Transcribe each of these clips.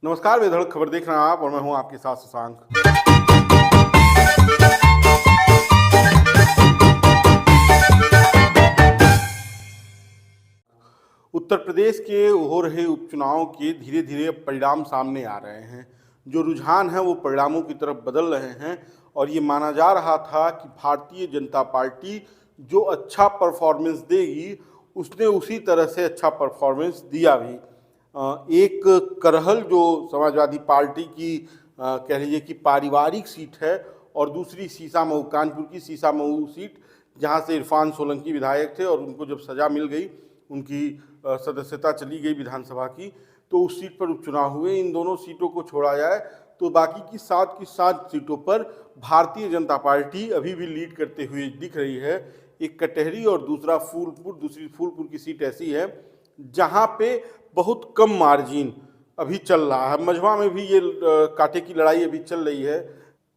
नमस्कार, बेधड़क खबर देख रहे हैं आप और मैं हूं आपके साथ शशांक। उत्तर प्रदेश के हो रहे उपचुनाव के धीरे धीरे परिणाम सामने आ रहे हैं। जो रुझान है वो परिणामों की तरफ बदल रहे हैं और ये माना जा रहा था कि भारतीय जनता पार्टी जो अच्छा परफॉर्मेंस देगी उसने उसी तरह से अच्छा परफॉर्मेंस दिया भी। एक करहल जो समाजवादी पार्टी की कह लीजिए कि पारिवारिक सीट है और दूसरी सीसामऊ, कानपुर की सीसामऊ सीट, जहां से इरफान सोलंकी विधायक थे और उनको जब सज़ा मिल गई, उनकी सदस्यता चली गई विधानसभा की, तो उस सीट पर उपचुनाव हुए। इन दोनों सीटों को छोड़ा जाए तो बाकी की 7 सीटों पर भारतीय जनता पार्टी अभी भी लीड करते हुए दिख रही है। एक कटहरी और दूसरी फूलपुर की सीट ऐसी है जहां पे बहुत कम मार्जिन अभी चल रहा है। मझवा में भी ये कांटे की लड़ाई अभी चल रही है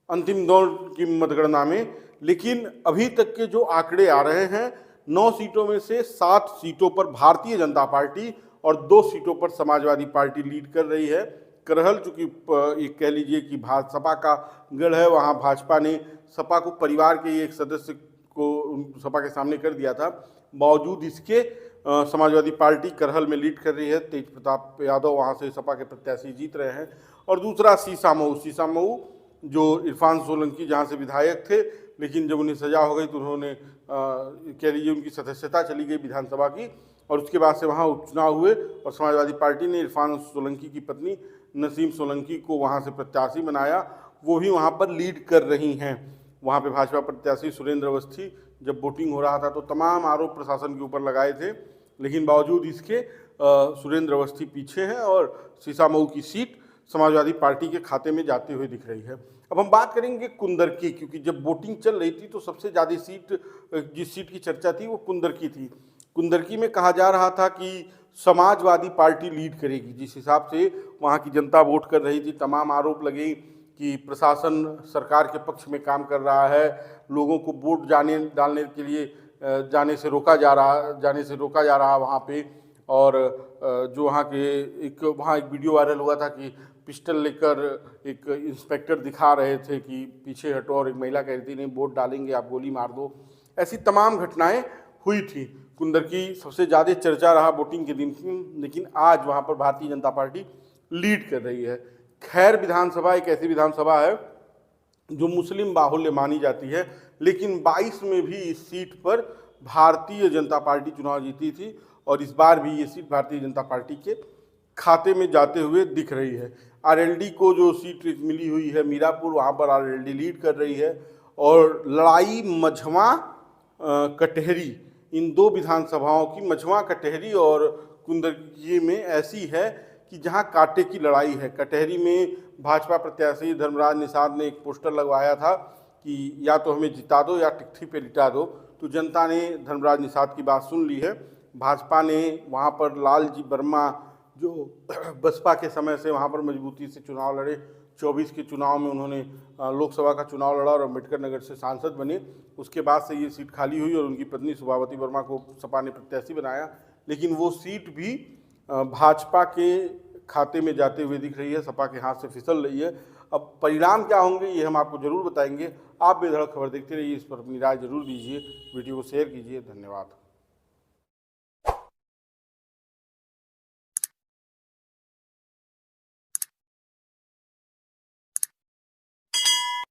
अंतिम दौर की मतगणना में, लेकिन अभी तक के जो आंकड़े आ रहे हैं 9 सीटों में से 7 सीटों पर भारतीय जनता पार्टी और 2 सीटों पर समाजवादी पार्टी लीड कर रही है। करहल चूंकि एक कह लीजिए कि सपा का गढ़ है, वहाँ भाजपा ने सपा को परिवार के एक सदस्य को सपा के सामने कर दिया था। बावजूद इसके समाजवादी पार्टी करहल में लीड कर रही है। तेज प्रताप यादव वहाँ से सपा के प्रत्याशी जीत रहे हैं। और दूसरा सीसामऊ जो इरफान सोलंकी जहाँ से विधायक थे, लेकिन जब उन्हें सजा हो गई तो उन्होंने कह लीजिए उनकी सदस्यता चली गई विधानसभा की और उसके बाद से वहाँ उपचुनाव हुए और समाजवादी पार्टी ने इरफान सोलंकी की पत्नी नसीम सोलंकी को वहाँ से प्रत्याशी बनाया। वो भी वहाँ पर लीड कर रही हैं। वहाँ पे भाजपा प्रत्याशी सुरेंद्र अवस्थी जब वोटिंग हो रहा था तो तमाम आरोप प्रशासन के ऊपर लगाए थे, लेकिन बावजूद इसके सुरेंद्र अवस्थी पीछे हैं और सीसामऊ की सीट समाजवादी पार्टी के खाते में जाते हुए दिख रही है। अब हम बात करेंगे कुंदरकी, क्योंकि जब वोटिंग चल रही थी तो सबसे ज़्यादा सीट, जिस सीट की चर्चा थी वो कुंदरकी थी। कुंदरकी में कहा जा रहा था कि समाजवादी पार्टी लीड करेगी। जिस हिसाब से वहाँ की जनता वोट कर रही थी, तमाम आरोप लगे कि प्रशासन सरकार के पक्ष में काम कर रहा है, लोगों को वोट डालने के लिए जाने से रोका जा रहा वहाँ पे। और जो वहाँ एक वीडियो वायरल हुआ था कि पिस्टल लेकर एक इंस्पेक्टर दिखा रहे थे कि पीछे हटो, और एक महिला कह रही थी नहीं वोट डालेंगे आप गोली मार दो। ऐसी तमाम घटनाएं हुई थी। कुंदरकी सबसे ज़्यादा चर्चा रहा वोटिंग के दिन, लेकिन आज वहाँ पर भारतीय जनता पार्टी लीड कर रही है। खैर विधानसभा एक ऐसी विधानसभा है जो मुस्लिम बाहुल्य मानी जाती है, लेकिन 22 में भी इस सीट पर भारतीय जनता पार्टी चुनाव जीती थी और इस बार भी ये सीट भारतीय जनता पार्टी के खाते में जाते हुए दिख रही है। आरएलडी को जो सीट मिली हुई है मीरापुर, वहाँ पर आरएलडी लीड कर रही है। और लड़ाई मझवा कटहरी, इन 2 विधानसभाओं की, मझवा कटहरी और कुंदरकी में ऐसी है कि जहां कांटे की लड़ाई है। कटहरी में भाजपा प्रत्याशी धर्मराज निषाद ने एक पोस्टर लगवाया था कि या तो हमें जिता दो या टिकठी पे लिटा दो, तो जनता ने धर्मराज निषाद की बात सुन ली है। भाजपा ने वहां पर लालजी वर्मा जो बसपा के समय से वहां पर मजबूती से चुनाव लड़े, 24 के चुनाव में उन्होंने लोकसभा का चुनाव लड़ा और अम्बेडकर नगर से सांसद बने। उसके बाद से ये सीट खाली हुई और उनकी पत्नी सुभावती वर्मा को सपा ने प्रत्याशी बनाया, लेकिन वो सीट भी भाजपा के खाते में जाते हुए दिख रही है, सपा के हाथ से फिसल रही है। अब परिणाम क्या होंगे ये हम आपको जरूर बताएंगे। आप बेधड़क खबर देखते रहिए, इस पर अपनी राय जरूर दीजिए, वीडियो को शेयर कीजिए। धन्यवाद।